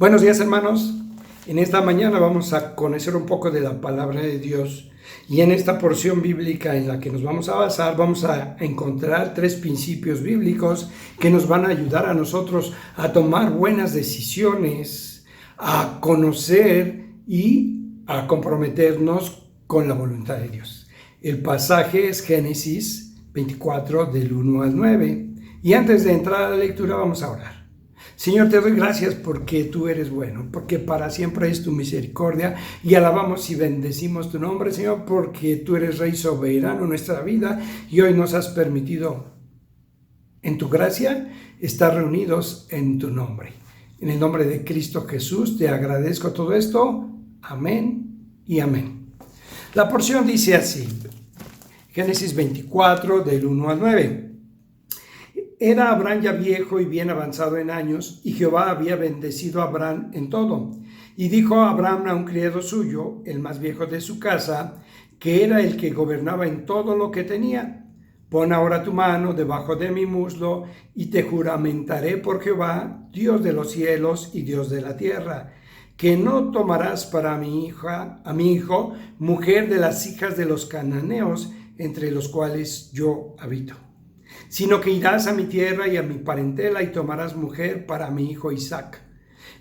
Buenos días, hermanos. En esta mañana vamos a conocer un poco de la palabra de Dios y en esta porción bíblica en la que nos vamos a basar vamos a encontrar 3 principios bíblicos que nos van a ayudar a nosotros a tomar buenas decisiones, a conocer y a comprometernos con la voluntad de Dios. El pasaje es Génesis 24 del 1 al 9 y antes de entrar a la lectura vamos a orar. Señor, te doy gracias porque tú eres bueno, porque para siempre es tu misericordia y alabamos y bendecimos tu nombre, Señor, porque tú eres Rey soberano en nuestra vida y hoy nos has permitido en tu gracia estar reunidos en tu nombre. En el nombre de Cristo Jesús te agradezco todo esto. Amén y amén. La porción dice así, Génesis 24 del 1 al 9. Era Abraham ya viejo y bien avanzado en años, y Jehová había bendecido a Abraham en todo. Y dijo a Abraham a un criado suyo, el más viejo de su casa, que era el que gobernaba en todo lo que tenía: pon ahora tu mano debajo de mi muslo, y te juramentaré por Jehová, Dios de los cielos y Dios de la tierra, que no tomarás para a mi hijo, mujer de las hijas de los cananeos, entre los cuales yo habito, sino que irás a mi tierra y a mi parentela y tomarás mujer para mi hijo Isaac.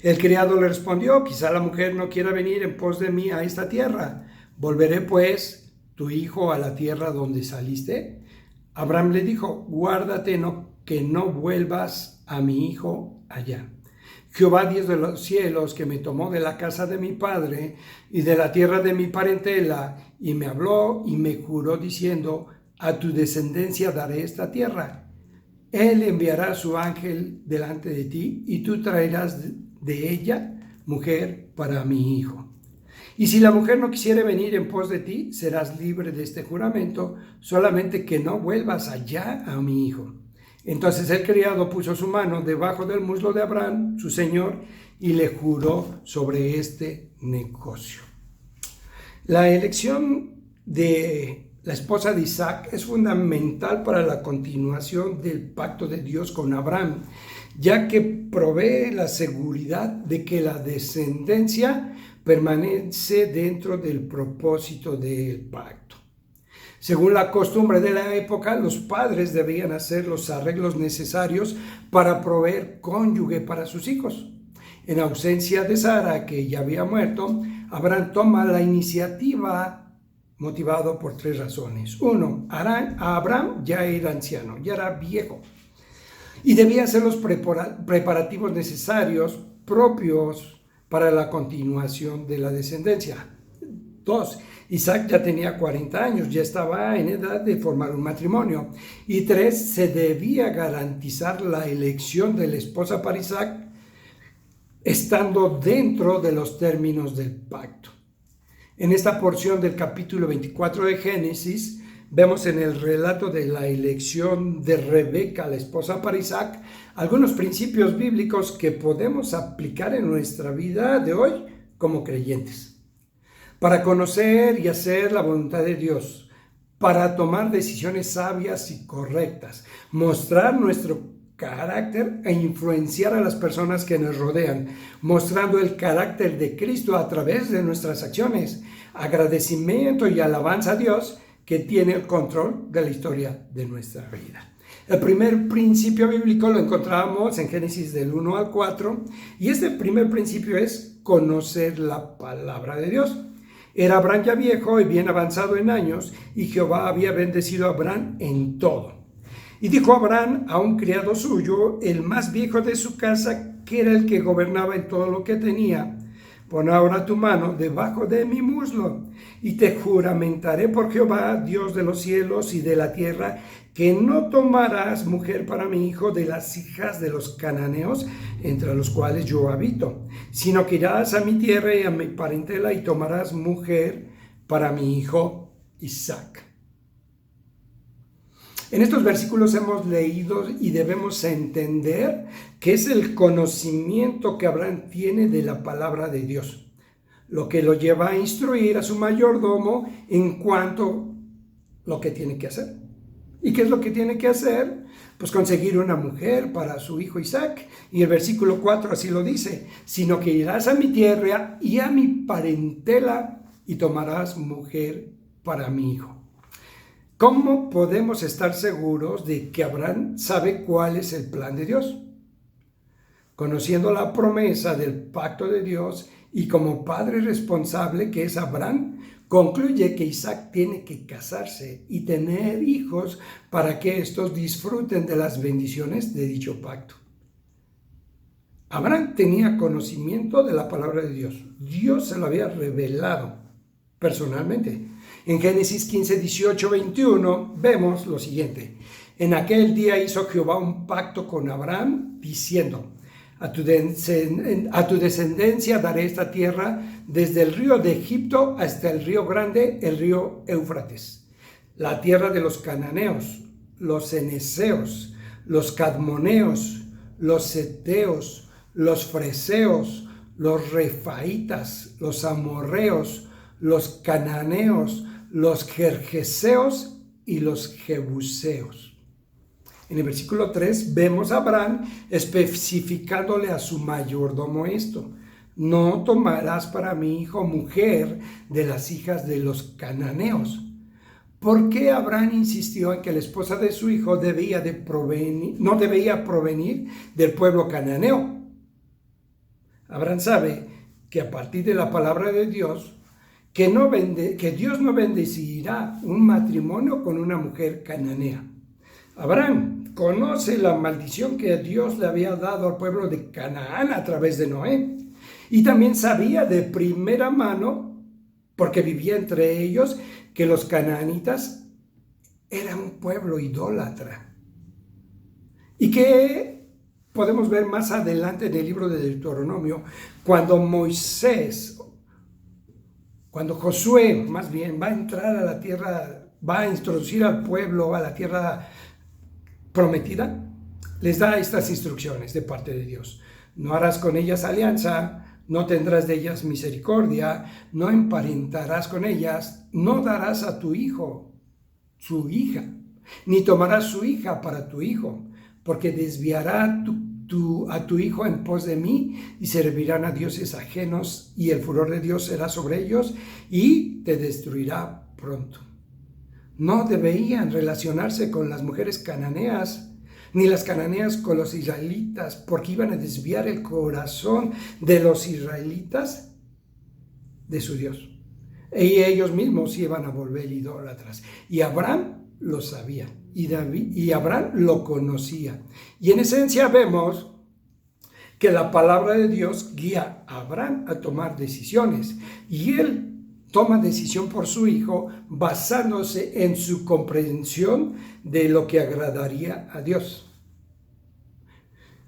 El criado le respondió: quizá la mujer no quiera venir en pos de mí a esta tierra. ¿Volveré pues tu hijo a la tierra donde saliste? Abraham le dijo: guárdate que no vuelvas a mi hijo allá. Jehová, Dios de los cielos, que me tomó de la casa de mi padre y de la tierra de mi parentela, y me habló y me juró diciendo: a tu descendencia daré esta tierra. Él enviará su ángel delante de ti, y tú traerás de ella mujer para mi hijo. Y si la mujer no quisiere venir en pos de ti, serás libre de este juramento, solamente que no vuelvas allá a mi hijo. Entonces el criado puso su mano debajo del muslo de Abraham, su señor, y le juró sobre este negocio. La elección de la esposa de Isaac es fundamental para la continuación del pacto de Dios con Abraham, ya que provee la seguridad de que la descendencia permanece dentro del propósito del pacto. Según la costumbre de la época, los padres debían hacer los arreglos necesarios para proveer cónyuge para sus hijos. En ausencia de Sara, que ya había muerto, Abraham toma la iniciativa motivado por 3 razones. 1. Abraham ya era anciano, ya era viejo, y debía hacer los preparativos necesarios propios para la continuación de la descendencia. 2. Isaac ya tenía 40 años, ya estaba en edad de formar un matrimonio. Y 3. Se debía garantizar la elección de la esposa para Isaac, estando dentro de los términos del pacto. En esta porción del capítulo 24 de Génesis, vemos en el relato de la elección de Rebeca, la esposa para Isaac, algunos principios bíblicos que podemos aplicar en nuestra vida de hoy como creyentes. Para conocer y hacer la voluntad de Dios, para tomar decisiones sabias y correctas, mostrar nuestro carácter e influenciar a las personas que nos rodean, mostrando el carácter de Cristo a través de nuestras acciones, agradecimiento y alabanza a Dios, que tiene el control de la historia de nuestra vida. El primer principio bíblico lo encontramos en Génesis del 1 al 4, y este primer principio es conocer la palabra de Dios. Era Abraham ya viejo y bien avanzado en años, y Jehová había bendecido a Abraham en todo. Y dijo Abraham a un criado suyo, el más viejo de su casa, que era el que gobernaba en todo lo que tenía: pon ahora tu mano debajo de mi muslo, y te juramentaré por Jehová, Dios de los cielos y de la tierra, que no tomarás mujer para mi hijo de las hijas de los cananeos, entre los cuales yo habito, sino que irás a mi tierra y a mi parentela y tomarás mujer para mi hijo Isaac. En estos versículos hemos leído y debemos entender que es el conocimiento que Abraham tiene de la palabra de Dios, lo que lo lleva a instruir a su mayordomo en cuanto a lo que tiene que hacer. ¿Y qué es lo que tiene que hacer? Pues conseguir una mujer para su hijo Isaac. Y el versículo 4 así lo dice: sino que irás a mi tierra y a mi parentela y tomarás mujer para mi hijo. ¿Cómo podemos estar seguros de que Abraham sabe cuál es el plan de Dios? Conociendo la promesa del pacto de Dios y como padre responsable que es Abraham, concluye que Isaac tiene que casarse y tener hijos para que estos disfruten de las bendiciones de dicho pacto. Abraham tenía conocimiento de la palabra de Dios. Dios se lo había revelado personalmente. En Génesis 15, 18, 21 vemos lo siguiente: en aquel día hizo Jehová un pacto con Abraham diciendo: a tu descendencia daré esta tierra desde el río de Egipto hasta el río grande, el río Éufrates, la tierra de los cananeos, los cenezeos, los cadmoneos, los heteos, los freseos, los refaitas, los amorreos, los cananeos, los gergeseos y los jebuseos. En el versículo 3 vemos a Abraham especificándole a su mayordomo esto: no tomarás para mi hijo mujer de las hijas de los cananeos. ¿Por qué Abraham insistió en que la esposa de su hijo no debía provenir del pueblo cananeo? Abraham sabe que a partir de la palabra de Dios, que Dios no bendecirá un matrimonio con una mujer cananea. Abraham conoce la maldición que Dios le había dado al pueblo de Canaán a través de Noé. Y también sabía de primera mano, porque vivía entre ellos, que los canaanitas eran un pueblo idólatra. Y que podemos ver más adelante en el libro de Deuteronomio, cuando Josué más bien va a entrar a la tierra, va a introducir al pueblo a la tierra prometida, les da estas instrucciones de parte de Dios: no harás con ellas alianza, no tendrás de ellas misericordia, no emparentarás con ellas, no darás a tu hijo su hija, ni tomarás su hija para tu hijo, porque desviará a tu hijo en pos de mí y servirán a dioses ajenos, y el furor de Dios será sobre ellos y te destruirá pronto. No debían relacionarse con las mujeres cananeas, ni las cananeas con los israelitas, porque iban a desviar el corazón de los israelitas de su Dios. Y ellos mismos iban a volver idólatras. Y Abraham lo sabía, y Abraham lo conocía. Y en esencia vemos que la palabra de Dios guía a Abraham a tomar decisiones. Y él toma decisión por su hijo basándose en su comprensión de lo que agradaría a Dios.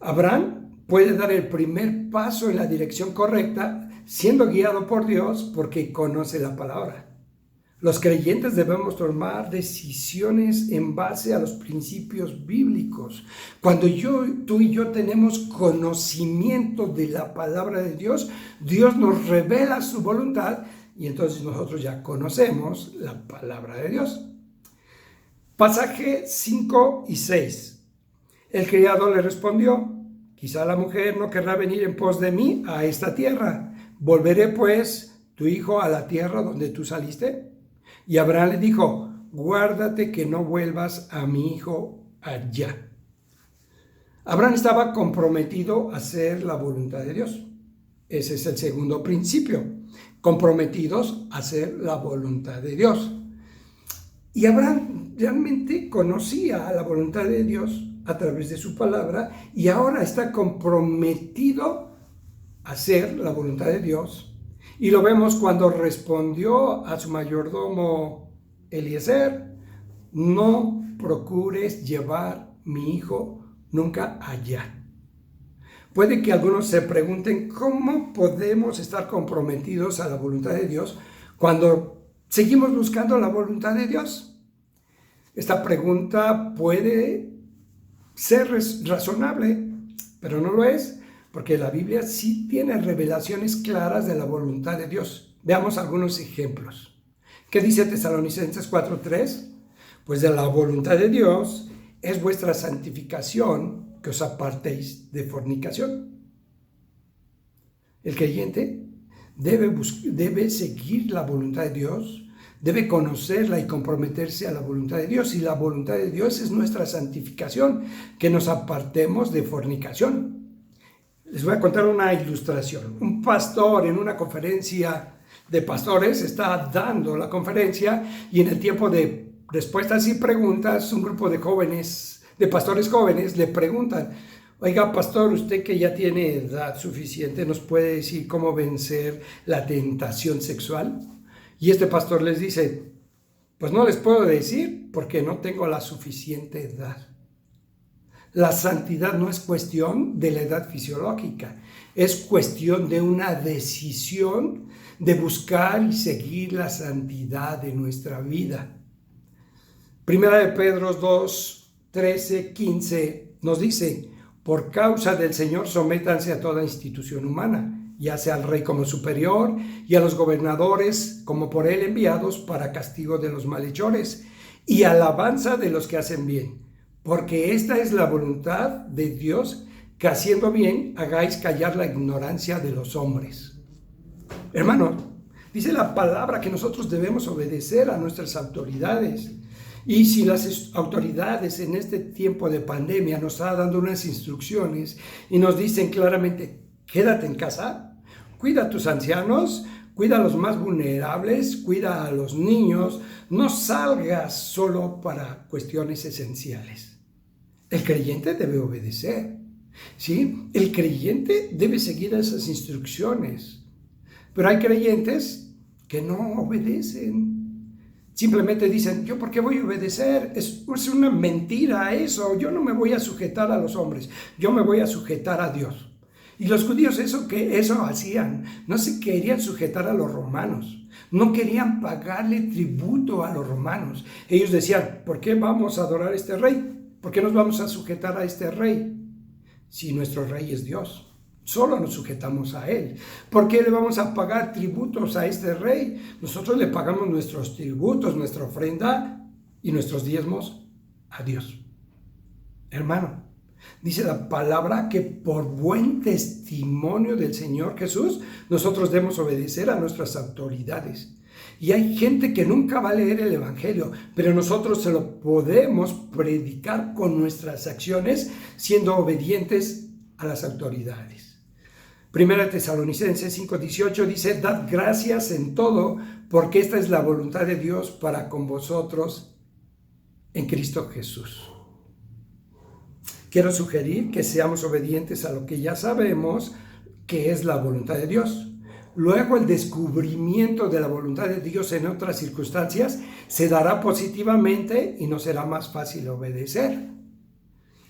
Abraham puede dar el primer paso en la dirección correcta siendo guiado por Dios porque conoce la palabra. Los creyentes debemos tomar decisiones en base a los principios bíblicos. Cuando tú y yo tenemos conocimiento de la palabra de Dios, Dios nos revela su voluntad. Y entonces nosotros ya conocemos la palabra de Dios. Pasaje 5 y 6. El criado le respondió: quizá la mujer no querrá venir en pos de mí a esta tierra. ¿Volveré pues tu hijo a la tierra donde tú saliste? Y Abraham le dijo: guárdate que no vuelvas a mi hijo allá. Abraham estaba comprometido a hacer la voluntad de Dios. Ese es el segundo principio: comprometidos a hacer la voluntad de Dios. Y Abraham realmente conocía la voluntad de Dios a través de su palabra y ahora está comprometido a hacer la voluntad de Dios. Y lo vemos cuando respondió a su mayordomo Eliezer: no procures llevar mi hijo nunca allá. Puede que algunos se pregunten: ¿cómo podemos estar comprometidos a la voluntad de Dios cuando seguimos buscando la voluntad de Dios? Esta pregunta puede ser razonable, pero no lo es, porque la Biblia sí tiene revelaciones claras de la voluntad de Dios. Veamos algunos ejemplos. ¿Qué dice Tesalonicenses 4:3? Pues de la voluntad de Dios es vuestra santificación, que os apartéis de fornicación. El creyente debe seguir la voluntad de Dios, debe conocerla y comprometerse a la voluntad de Dios. Y la voluntad de Dios es nuestra santificación, que nos apartemos de fornicación. Les voy a contar una ilustración. Un pastor en una conferencia de pastores está dando la conferencia, y en el tiempo de respuestas y preguntas, un grupo de jóvenes, de pastores jóvenes, le preguntan: oiga, pastor, usted que ya tiene edad suficiente, ¿nos puede decir cómo vencer la tentación sexual? Y este pastor les dice: pues no les puedo decir porque no tengo la suficiente edad. La santidad no es cuestión de la edad fisiológica, es cuestión de una decisión de buscar y seguir la santidad de nuestra vida. Primera de Pedro 2, 13, 15 nos dice: por causa del Señor sométanse a toda institución humana, ya sea al rey como superior y a los gobernadores como por él enviados, para castigo de los malhechores y alabanza de los que hacen bien, porque esta es la voluntad de Dios, que haciendo bien hagáis callar la ignorancia de los hombres. Hermano, dice la palabra que nosotros debemos obedecer a nuestras autoridades. Y si las autoridades en este tiempo de pandemia nos están dando unas instrucciones y nos dicen claramente: quédate en casa, cuida a tus ancianos, cuida a los más vulnerables, cuida a los niños, no salgas solo para cuestiones esenciales. El creyente debe obedecer, ¿sí? El creyente debe seguir esas instrucciones. Pero hay creyentes que no obedecen. Simplemente dicen: ¿yo por qué voy a obedecer? Es una mentira eso. Yo no me voy a sujetar a los hombres, yo me voy a sujetar a Dios. Y los judíos eso hacían. No se querían sujetar a los romanos, no querían pagarle tributo a los romanos. Ellos decían: ¿por qué vamos a adorar a este rey? ¿Por qué nos vamos a sujetar a este rey? Si nuestro rey es Dios, solo nos sujetamos a él. ¿Por qué le vamos a pagar tributos a este rey? Nosotros le pagamos nuestros tributos, nuestra ofrenda y nuestros diezmos a Dios. Hermano, dice la palabra que por buen testimonio del Señor Jesús, nosotros debemos obedecer a nuestras autoridades. Y hay gente que nunca va a leer el Evangelio, pero nosotros se lo podemos predicar con nuestras acciones, siendo obedientes a las autoridades. Primera Tesalonicenses 5:18 dice: dad gracias en todo, porque esta es la voluntad de Dios para con vosotros en Cristo Jesús. Quiero sugerir que seamos obedientes a lo que ya sabemos que es la voluntad de Dios. Luego el descubrimiento de la voluntad de Dios en otras circunstancias se dará positivamente y nos será más fácil obedecer.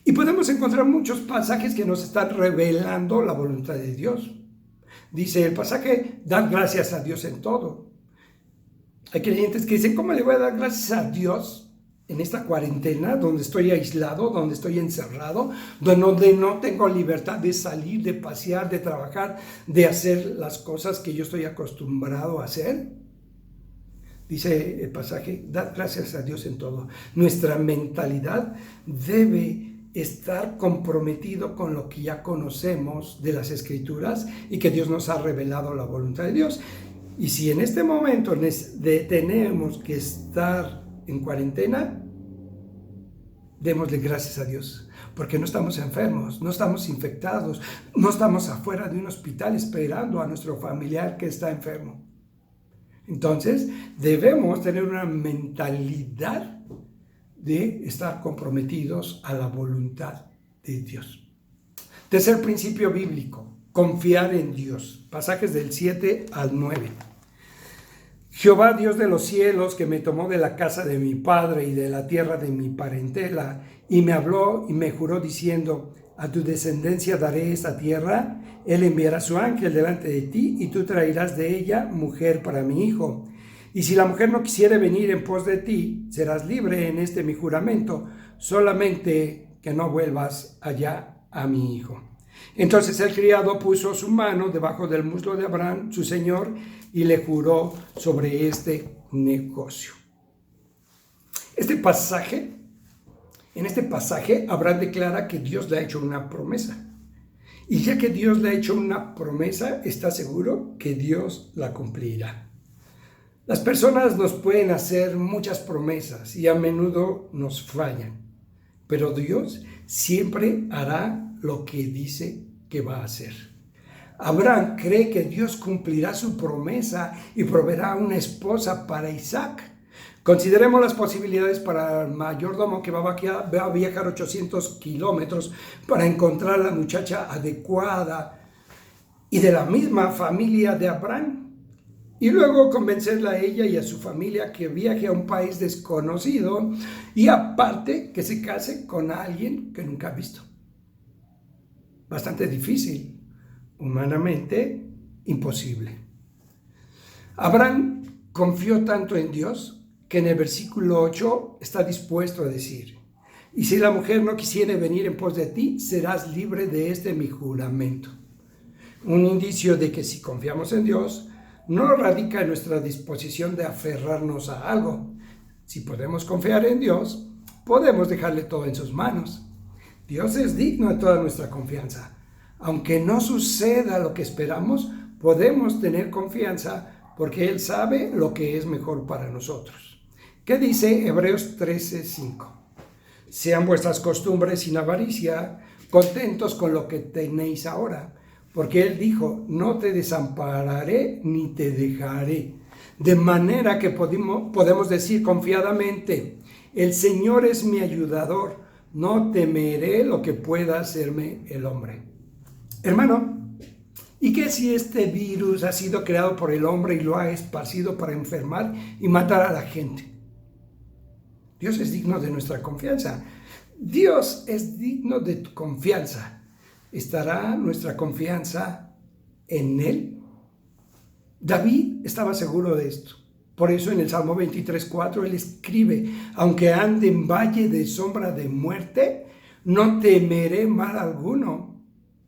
Y podemos encontrar muchos pasajes que nos están revelando la voluntad de Dios. Dice el pasaje: dad gracias a Dios en todo. Hay creyentes que dicen: ¿cómo le voy a dar gracias a Dios en esta cuarentena, donde estoy aislado, donde estoy encerrado, donde no tengo libertad de salir, de pasear, de trabajar, de hacer las cosas que yo estoy acostumbrado a hacer? Dice el pasaje: dad gracias a Dios en todo. Nuestra mentalidad debe estar comprometido con lo que ya conocemos de las Escrituras y que Dios nos ha revelado la voluntad de Dios. Y si en este momento tenemos que estar en cuarentena, démosle gracias a Dios, porque no estamos enfermos, no estamos infectados, no estamos afuera de un hospital esperando a nuestro familiar que está enfermo. Entonces, debemos tener una mentalidad de estar comprometidos a la voluntad de Dios. Tercer principio bíblico: confiar en Dios. Pasajes del 7 al 9. Jehová, Dios de los cielos, que me tomó de la casa de mi padre y de la tierra de mi parentela, y me habló y me juró diciendo: a tu descendencia daré esta tierra, él enviará su ángel delante de ti, y tú traerás de ella mujer para mi hijo. Y si la mujer no quisiere venir en pos de ti, serás libre en este mi juramento, solamente que no vuelvas allá a mi hijo. Entonces el criado puso su mano debajo del muslo de Abraham, su señor, y le juró sobre este negocio. Este pasaje, en este pasaje, Abraham declara que Dios le ha hecho una promesa. Y ya que Dios le ha hecho una promesa, está seguro que Dios la cumplirá. Las personas nos pueden hacer muchas promesas y a menudo nos fallan, pero Dios siempre hará lo que dice que va a hacer. Abraham cree que Dios cumplirá su promesa y proveerá una esposa para Isaac. Consideremos las posibilidades para el mayordomo que va a viajar 800 kilómetros para encontrar a la muchacha adecuada y de la misma familia de Abraham. Y luego convencerla a ella y a su familia que viaje a un país desconocido y aparte que se case con alguien que nunca ha visto. Bastante difícil, humanamente imposible. Abraham confió tanto en Dios que en el versículo 8 está dispuesto a decir: y si la mujer no quisiere venir en pos de ti, serás libre de este mi juramento. Un indicio de que si confiamos en Dios, no radica en nuestra disposición de aferrarnos a algo. Si podemos confiar en Dios, podemos dejarle todo en sus manos. Dios es digno de toda nuestra confianza. Aunque no suceda lo que esperamos, podemos tener confianza porque Él sabe lo que es mejor para nosotros. ¿Qué dice Hebreos 13:5? Sean vuestras costumbres sin avaricia, contentos con lo que tenéis ahora, porque Él dijo: no te desampararé ni te dejaré. De manera que podemos decir confiadamente: el Señor es mi ayudador, no temeré lo que pueda hacerme el hombre. Hermano, ¿y qué si este virus ha sido creado por el hombre y lo ha esparcido para enfermar y matar a la gente? Dios es digno de nuestra confianza. Dios es digno de tu confianza. ¿Estará nuestra confianza en Él? David estaba seguro de esto. Por eso en el Salmo 23:4 él escribe: aunque ande en valle de sombra de muerte, no temeré mal alguno,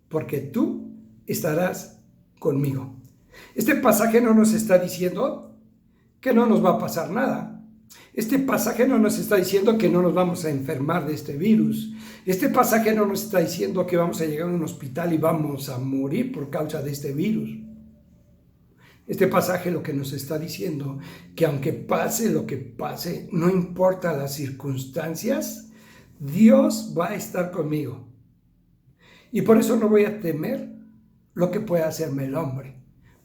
porque tú estarás conmigo. Este pasaje no nos está diciendo que no nos va a pasar nada. Este pasaje no nos está diciendo que no nos vamos a enfermar de este virus. Este pasaje no nos está diciendo que vamos a llegar a un hospital y vamos a morir por causa de este virus. Este pasaje lo que nos está diciendo que aunque pase lo que pase, no importa las circunstancias, Dios va a estar conmigo. Y por eso no voy a temer lo que pueda hacerme el hombre,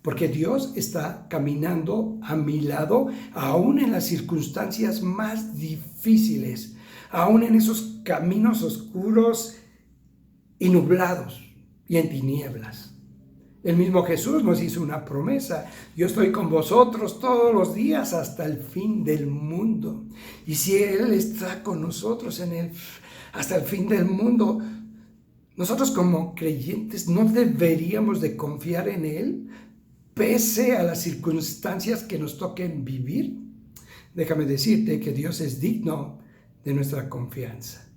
porque Dios está caminando a mi lado, aún en las circunstancias más difíciles, aún en esos caminos oscuros y nublados y en tinieblas. El mismo Jesús nos hizo una promesa: yo estoy con vosotros todos los días hasta el fin del mundo. Y si Él está con nosotros hasta el fin del mundo, nosotros como creyentes no deberíamos de confiar en Él, pese a las circunstancias que nos toquen vivir. Déjame decirte que Dios es digno de nuestra confianza.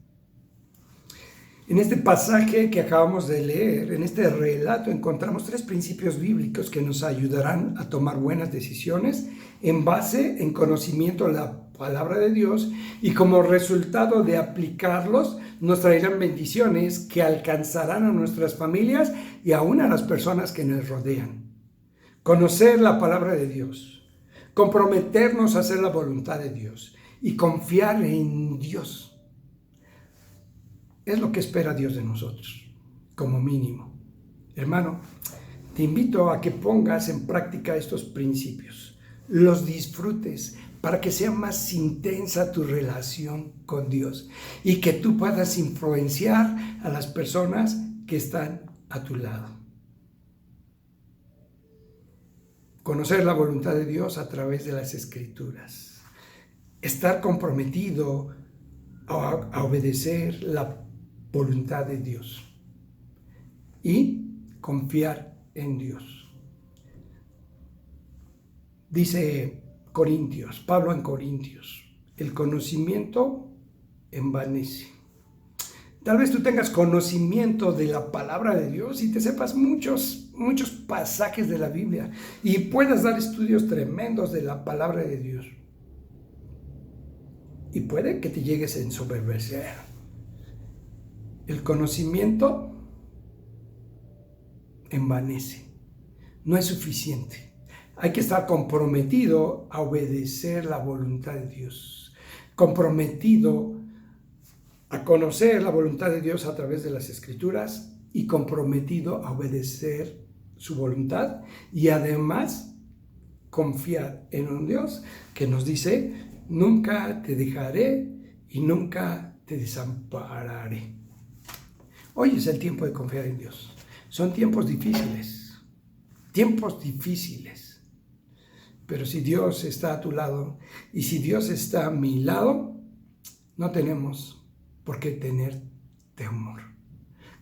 En este pasaje que acabamos de leer, en este relato, encontramos 3 principios bíblicos que nos ayudarán a tomar buenas decisiones en base en conocimiento de la palabra de Dios, y como resultado de aplicarlos nos traerán bendiciones que alcanzarán a nuestras familias y aún a las personas que nos rodean. Conocer la palabra de Dios, comprometernos a hacer la voluntad de Dios y confiar en Dios es lo que espera Dios de nosotros, como mínimo. Hermano, te invito a que pongas en práctica estos principios, los disfrutes para que sea más intensa tu relación con Dios y que tú puedas influenciar a las personas que están a tu lado. Conocer la voluntad de Dios a través de las Escrituras. Estar comprometido a obedecer la voluntad de Dios y confiar en Dios. Dice Pablo en Corintios: el conocimiento envanece. Tal vez tú tengas conocimiento de la palabra de Dios y te sepas muchos pasajes de la Biblia y puedas dar estudios tremendos de la palabra de Dios. y puede que te llegues a ensoberbecer. El conocimiento envanece, no es suficiente. Hay que estar comprometido a obedecer la voluntad de Dios, comprometido a conocer la voluntad de Dios a través de las Escrituras y comprometido a obedecer su voluntad y además confiar en un Dios que nos dice: nunca te dejaré y nunca te desampararé. Hoy es el tiempo de confiar en Dios. Son tiempos difíciles, pero si Dios está a tu lado y si Dios está a mi lado, no tenemos por qué tener temor.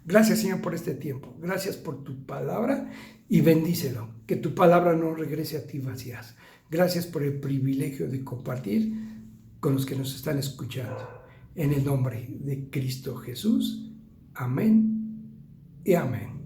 Gracias, Señor, por este tiempo. Gracias por tu palabra y bendícelo. Que tu palabra no regrese a ti vacías. Gracias por el privilegio de compartir con los que nos están escuchando. En el nombre de Cristo Jesús. Amén y amén.